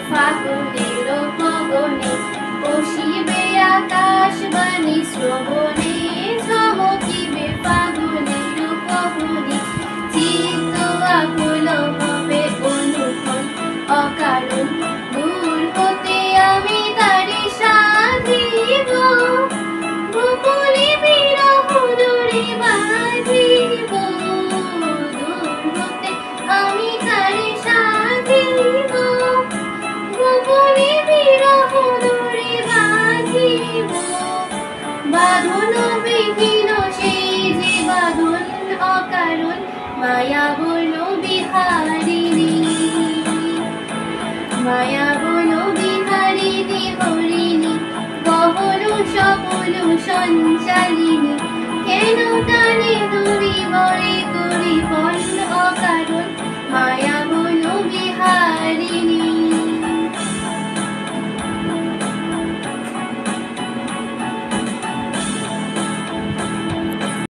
ফাগুনের গগনে বসিবে আকাশ বাণী শ্রবণে ঝমকিবে ফাগুনের গগনে চিত্ত আকুল হবে অনুক্ষণ অকারণ দূর হতে আমি তারে সাধিব গোপনে বিরহ দূরে বাঁধিব দূর হতে আমি তারে সাধিব গোপনে বিরহ দূরে বাঁধিব বাঁধন বিহীন সেই যে বাঁধন অকারণ মায়া বন বিহারিণী মায়া বন বিহারিণী হরিণী গহন সপন সঞ্চালিনী কেন টানে দূরি বরে করি বন অকারণ